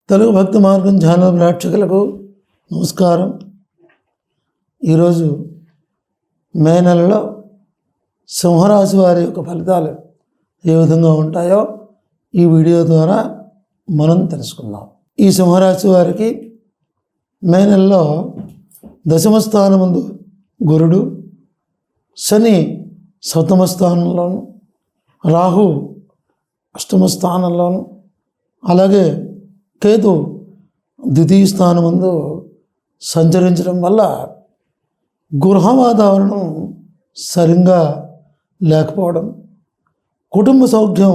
తెలుగు భక్తి మార్గం ఛానల్ ప్రేక్షకులకు నమస్కారం. ఈరోజు మే నెలలో సింహరాశి వారి యొక్క ఫలితాలు ఏ విధంగా ఉంటాయో ఈ వీడియో ద్వారా మనం తెలుసుకుందాం. ఈ సింహరాశి వారికి మే నెలలో దశమ స్థానమందు గురుడు, శని సప్తమ స్థానంలోను, రాహు అష్టమ స్థానంలోను, అలాగే కేతు ద్వితీయ స్థానమందు సంచరించడం వల్ల గృహ వాతావరణం సరిగ్గా లేకపోవడం, కుటుంబ సౌఖ్యం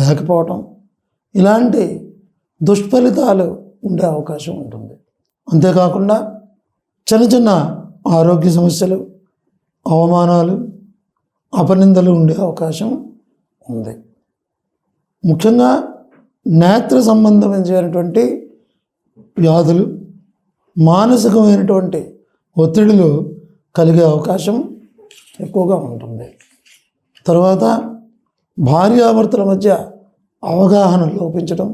లేకపోవడం, ఇలాంటి దుష్ఫలితాలు ఉండే అవకాశం ఉంటుంది. అంతేకాకుండా చిన్న చిన్న ఆరోగ్య సమస్యలు, అవమానాలు, అపనిందలు ఉండే అవకాశం ఉంది. ముఖ్యంగా నేత్ర సంబంధమైనటువంటి వ్యాధులు, మానసికమైనటువంటి ఒత్తిడులు కలిగే అవకాశం ఎక్కువగా ఉంటుంది. తర్వాత భార్యాభర్తల మధ్య అవగాహన లోపించడం,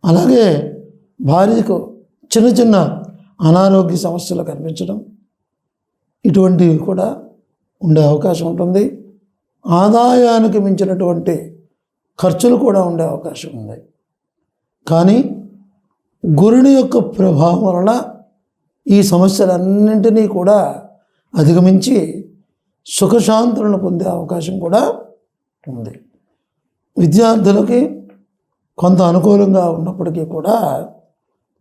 అలాగే భార్యకు చిన్న చిన్న అనారోగ్య సమస్యలు కనిపించడం, ఇటువంటివి కూడా ఉండే అవకాశం ఉంటుంది. ఆదాయానికి మించినటువంటి ఖర్చులు కూడా ఉండే అవకాశం ఉంది. కానీ గురుని యొక్క ప్రభావం వలన ఈ సమస్యలన్నింటినీ కూడా అధిగమించి సుఖశాంతులను పొందే అవకాశం కూడా ఉంది. విద్యార్థులకి కొంత అనుకూలంగా ఉన్నప్పటికీ కూడా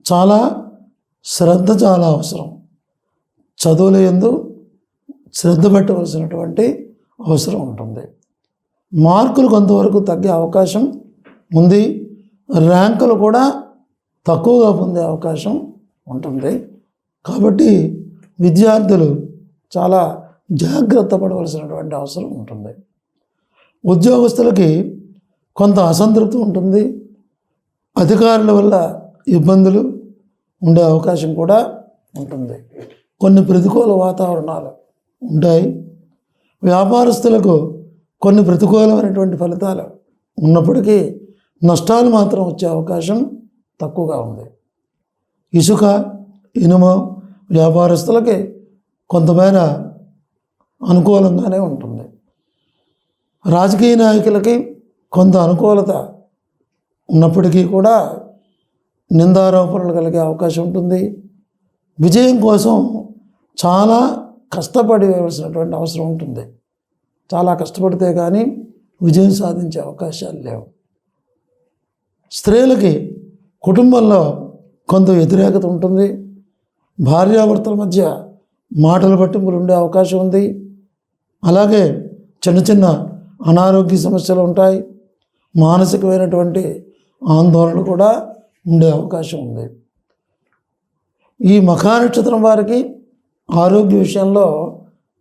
చాలా అవసరం. చదువుల యందు శ్రద్ధ పెట్టవలసినటువంటి అవసరం ఉంటుంది. మార్కులు కొంతవరకు తగ్గే అవకాశం ఉంది. ర్యాంకులు కూడా తక్కువగా పొందే అవకాశం ఉంటుంది. కాబట్టి విద్యార్థులు చాలా జాగ్రత్త పడవలసినటువంటి అవసరం ఉంటుంది. ఉద్యోగస్తులకి కొంత అసంతృప్తి ఉంటుంది. అధికారుల వల్ల ఇబ్బందులు ఉండే అవకాశం కూడా ఉంటుంది. కొన్ని ప్రతికూల వాతావరణాలు ఉంటాయి. వ్యాపారస్తులకు కొన్ని ప్రతికూలమైనటువంటి ఫలితాలు ఉన్నప్పటికీ నష్టాలు మాత్రం వచ్చే అవకాశం తక్కువగా ఉంది. ఇసుక, ఇనుము వ్యాపారస్తులకి కొంతమేర అనుకూలంగానే ఉంటుంది. రాజకీయ నాయకులకి కొంత అనుకూలత ఉన్నప్పటికీ కూడా నిందారోపణలు కలిగే అవకాశం ఉంటుంది. విజయం కోసం చాలా కష్టపడవలసినటువంటి అవసరం ఉంటుంది. చాలా కష్టపడితే కానీ విజయం సాధించే అవకాశాలు లేవు. స్త్రీలకి కుటుంబంలో కొంత వ్యతిరేకత ఉంటుంది. భార్యాభర్తల మధ్య మాటల పట్టింపులు ఉండే అవకాశం ఉంది. అలాగే చిన్న చిన్న అనారోగ్య సమస్యలు ఉంటాయి. మానసికమైనటువంటి ఆందోళన కూడా ఉండే అవకాశం ఉంది. ఈ మఖా నక్షత్రం వారికి ఆరోగ్య విషయంలో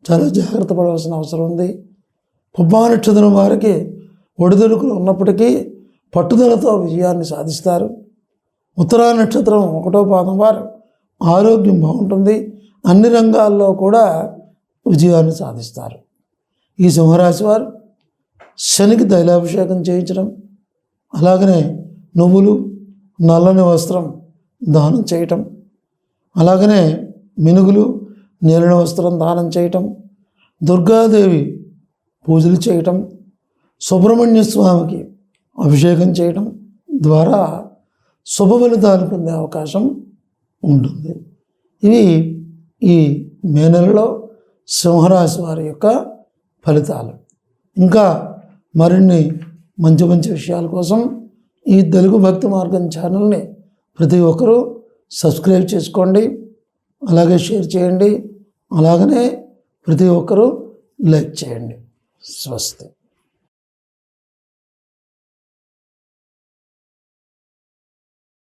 చాలా జాగ్రత్త పడవలసిన అవసరం ఉంది. పుబ్బా నక్షత్రం వారికి ఒడిదుడుకులు ఉన్నప్పటికీ పట్టుదలతో విజయాన్ని సాధిస్తారు. ఉత్తరా నక్షత్రం 1వ పాదం వారు ఆరోగ్యం బాగుంటుంది. అన్ని రంగాల్లో కూడా విజయాన్ని సాధిస్తారు. ఈ సింహరాశి వారు శనికి తైలాభిషేకం చేయించడం, అలాగనే నువ్వులు, నల్లని వస్త్రం దానం చేయటం, అలాగనే మినుగులు, నీలని వస్త్రం దానం చేయటం, దుర్గాదేవి పూజలు చేయటం, సుబ్రహ్మణ్య స్వామికి అభిషేకం చేయటం ద్వారా శుభ ఫలితాలు పొందే అవకాశం ఉంటుంది. ఇవి ఈ మే నెలలో సింహరాశి వారి యొక్క ఫలితాలు. ఇంకా మరిన్ని మంచి మంచి విషయాల కోసం ఈ తెలుగు భక్తి మార్గం ఛానల్ని ప్రతి ఒక్కరూ సబ్స్క్రైబ్ చేసుకోండి, అలాగే షేర్ చేయండి, అలాగనే ప్రతి ఒక్కరూ లైక్ చేయండి. స్వస్తి.